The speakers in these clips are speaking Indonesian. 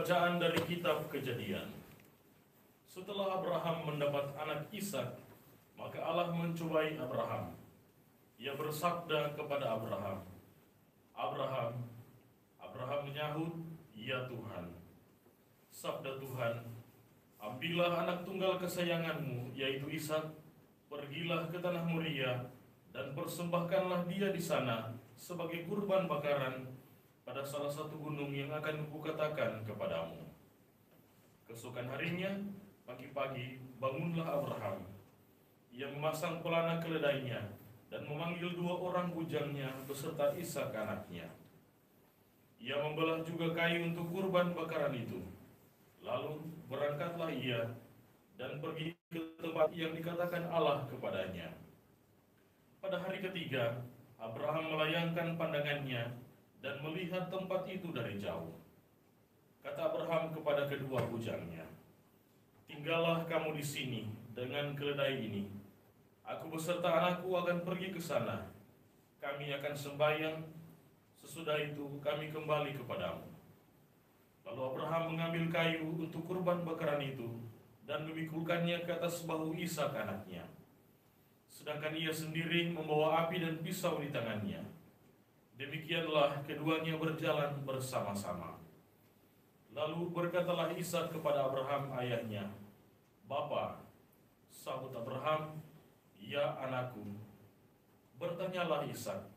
Bacaan dari kitab Kejadian. Setelah Abraham mendapat anak Ishak, maka Allah mencobai Abraham. Ia bersabda kepada Abraham, "Abraham." Abraham menyahut, "Ya Tuhan." Sabda Tuhan, "Ambillah anak tunggal kesayanganmu, yaitu Ishak, pergilah ke tanah Moria, dan persembahkanlah dia di sana sebagai kurban bakaran pada salah satu gunung yang akan kukatakan kepadamu." Keesokan harinya, pagi-pagi, bangunlah Abraham. Ia memasang pelana keledainya dan memanggil 2 orang bujangnya beserta Ishak anaknya. Ia membelah juga kayu untuk kurban bakaran itu. Lalu berangkatlah ia dan pergi ke tempat yang dikatakan Allah kepadanya. Pada hari ketiga, Abraham melayangkan pandangannya dan melihat tempat itu dari jauh. Kata Abraham kepada kedua bujangnya, "Tinggallah kamu di sini dengan keledai ini. Aku beserta anakku akan pergi ke sana. Kami akan sembahyang. Sesudah itu kami kembali kepadamu." Lalu Abraham mengambil kayu untuk kurban bakaran itu dan memikulkannya ke atas bahu Ishak anaknya. Sedangkan ia sendiri membawa api dan pisau di tangannya. Demikianlah keduanya berjalan bersama-sama. Lalu berkatalah Ishak kepada Abraham ayahnya, "Bapa." Sahut Abraham, "Ya anakku." Bertanyalah Ishak,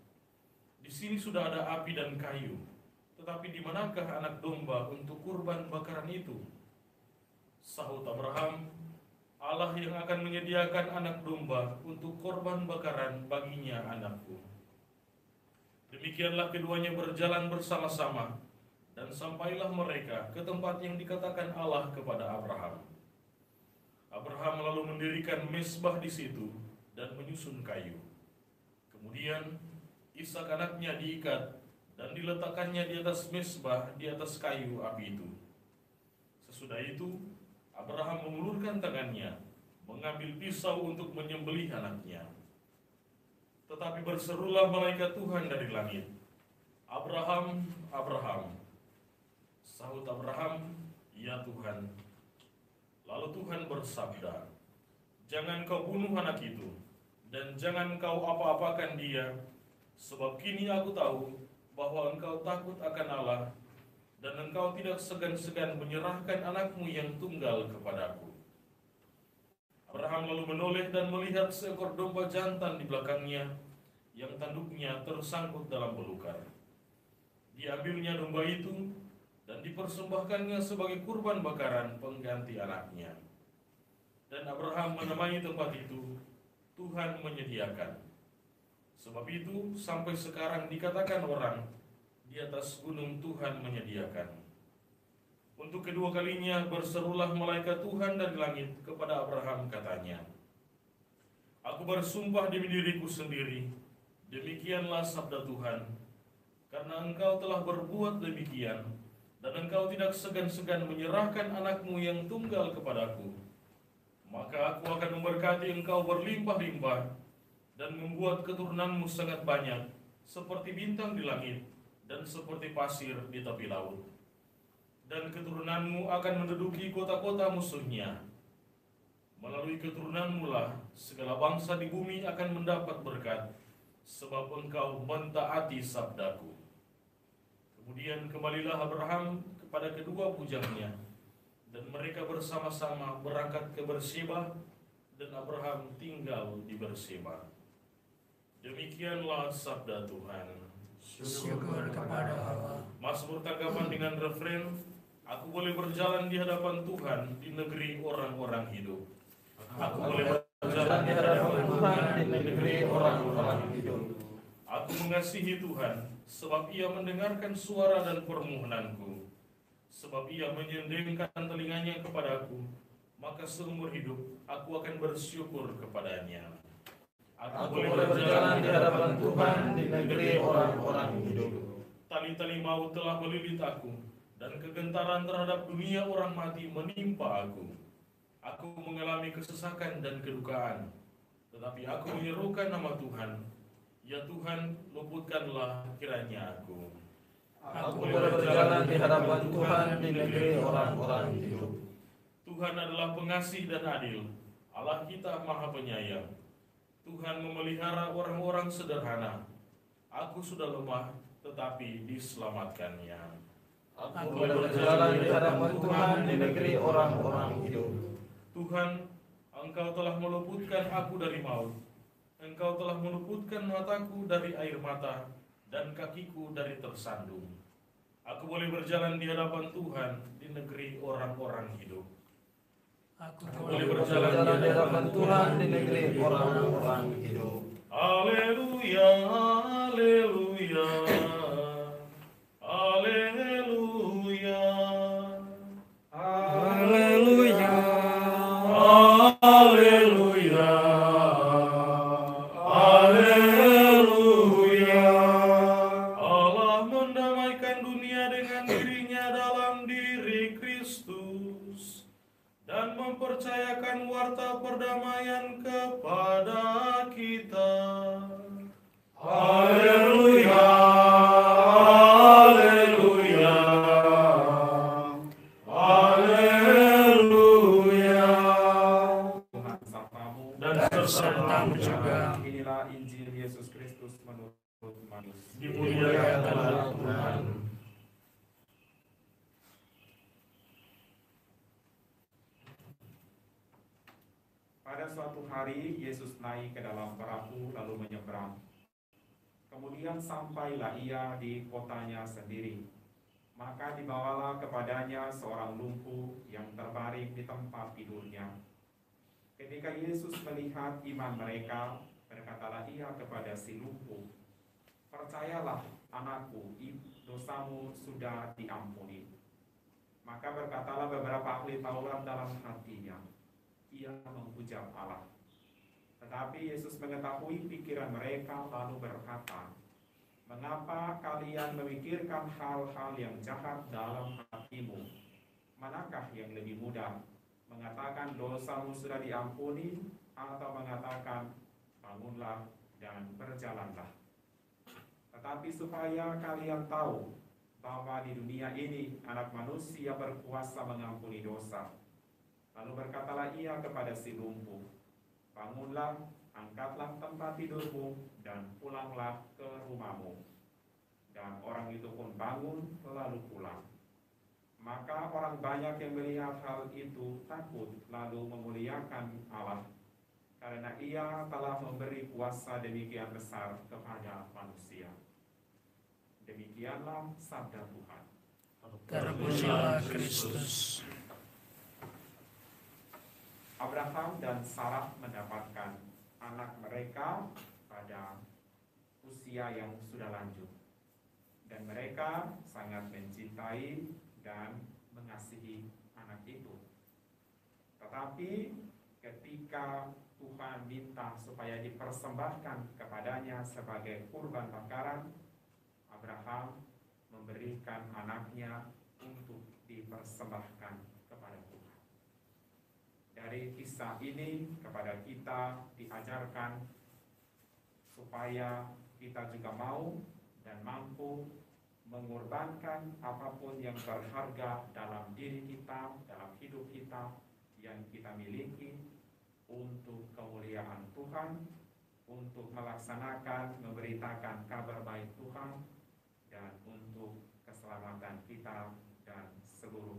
"Di sini sudah ada api dan kayu, tetapi di manakah anak domba untuk kurban bakaran itu?" Sahut Abraham, "Allah yang akan menyediakan anak domba untuk korban bakaran baginya anakku." Demikianlah keduanya berjalan bersama-sama, dan sampailah mereka ke tempat yang dikatakan Allah kepada Abraham. Abraham lalu mendirikan mezbah di situ dan menyusun kayu. Kemudian Ishak anaknya diikat dan diletakkannya di atas mezbah di atas kayu api itu. Sesudah itu Abraham mengulurkan tangannya, mengambil pisau untuk menyembelih anaknya. Tetapi berserulah malaikat Tuhan dari langit, "Abraham, Abraham." Sahut Abraham, "Ya Tuhan." Lalu Tuhan bersabda, "Jangan kau bunuh anak itu, dan jangan kau apa-apakan dia, sebab kini aku tahu bahwa engkau takut akan Allah, dan engkau tidak segan-segan menyerahkan anakmu yang tunggal kepadaku." Abraham lalu menoleh dan melihat seekor domba jantan di belakangnya, yang tanduknya tersangkut dalam belukar. Diambilnya domba itu dan dipersembahkannya sebagai kurban bakaran pengganti anaknya. Dan Abraham menamai tempat itu, "Tuhan menyediakan." Sebab itu sampai sekarang dikatakan orang, "Di atas gunung Tuhan menyediakan." Untuk kedua kalinya berserulah malaikat Tuhan dari langit kepada Abraham, katanya, "Aku bersumpah demi diriku sendiri, demikianlah sabda Tuhan, karena engkau telah berbuat demikian, dan engkau tidak segan-segan menyerahkan anakmu yang tunggal kepadaku, maka aku akan memberkati engkau berlimpah-limpah, dan membuat keturunanmu sangat banyak, seperti bintang di langit, dan seperti pasir di tepi laut. Dan keturunanmu akan menduduki kota-kota musuhnya. Melalui keturunanmu lah segala bangsa di bumi akan mendapat berkat, sebab engkau mentaati sabdaku." Kemudian kembalilah Abraham kepada kedua bujangnya, dan mereka bersama-sama berangkat ke Berseba, dan Abraham tinggal di Berseba. Demikianlah sabda Tuhan. Syukur kepada Allah. Mazmur tanggapan dengan refren, "Aku boleh berjalan di hadapan Tuhan di negeri orang-orang hidup." Aku boleh berjalan di hadapan Tuhan di negeri orang-orang hidup. Aku mengasihi Tuhan, sebab Ia mendengarkan suara dan permohonanku. Sebab Ia menyendengkan telinganya kepadaku, maka seumur hidup aku akan bersyukur kepadanya. Aku boleh berjalan di hadapan Tuhan di negeri orang-orang hidup. Tali-tali maut telah melilit aku, dan kegentaran terhadap dunia orang mati menimpa aku. Aku mengalami kesesakan dan kedukaan, tetapi aku menyerukan nama Tuhan. Ya Tuhan, luputkanlah kiranya aku. Aku boleh berjalan di hadapan Tuhan di negeri orang-orang hidup. Tuhan adalah pengasih dan adil. Allah kita maha penyayang. Tuhan memelihara orang-orang sederhana. Aku sudah lemah, tetapi diselamatkannya. Aku boleh berjalan di hadapan Tuhan di negeri orang-orang hidup. Tuhan, Engkau telah meluputkan aku dari maut. Engkau telah meluputkan mataku dari air mata dan kakiku dari tersandung. Aku boleh berjalan di hadapan Tuhan di negeri orang-orang hidup. Aku boleh berjalan di hadapan Tuhan di negeri orang-orang hidup. Haleluya, haleluya, haleluya, Haleluya. haleluya, haleluya. Allah mendamaikan dunia dengan dirinya dalam diri Kristus dan mempercayakan warta perdamaian kepada kita. Haleluya, haleluya, haleluya. Tuhan sertamu Dan sertamu juga. Inilah Injil Yesus Kristus menurut Matius. Dimuliakanlah Tuhan. Pada suatu hari Yesus naik ke dalam perahu lalu menyeberang. Kemudian sampailah ia di kotanya sendiri. Maka dibawalah kepadanya seorang lumpuh yang terbaring di tempat tidurnya. Ketika Yesus melihat iman mereka, berkatalah ia kepada si lumpuh, "Percayalah, anakku, dosamu sudah diampuni." Maka berkatalah beberapa ahli Taurat dalam hatinya, "Ia menghujat Allah." Tetapi Yesus mengetahui pikiran mereka lalu berkata, "Mengapa kalian memikirkan hal-hal yang jahat dalam hatimu? Manakah yang lebih mudah, mengatakan dosamu sudah diampuni, atau mengatakan bangunlah dan berjalanlah? Tetapi supaya kalian tahu bahwa di dunia ini Anak Manusia berkuasa mengampuni dosa." Lalu berkatalah ia kepada si lumpuh, "Bangunlah, angkatlah tempat tidurmu, dan pulanglah ke rumahmu." Dan orang itu pun bangun lalu pulang. Maka orang banyak yang melihat hal itu takut lalu memuliakan Allah, karena ia telah memberi kuasa demikian besar kepada manusia. Demikianlah sabda Tuhan. Terpujilah Kristus. Abraham dan Sarah mendapatkan anak mereka pada usia yang sudah lanjut, dan mereka sangat mencintai dan mengasihi anak itu. Tetapi ketika Tuhan minta supaya dipersembahkan kepadanya sebagai kurban bakaran, Abraham memberikan anaknya untuk dipersembahkan kepada Tuhan. Dari kisah ini kepada kita diajarkan supaya kita juga mau dan mampu mengorbankan apapun yang berharga dalam diri kita, dalam hidup kita yang kita miliki untuk kemuliaan Tuhan, untuk melaksanakan, memberitakan kabar baik Tuhan, dan untuk keselamatan kita dan seluruh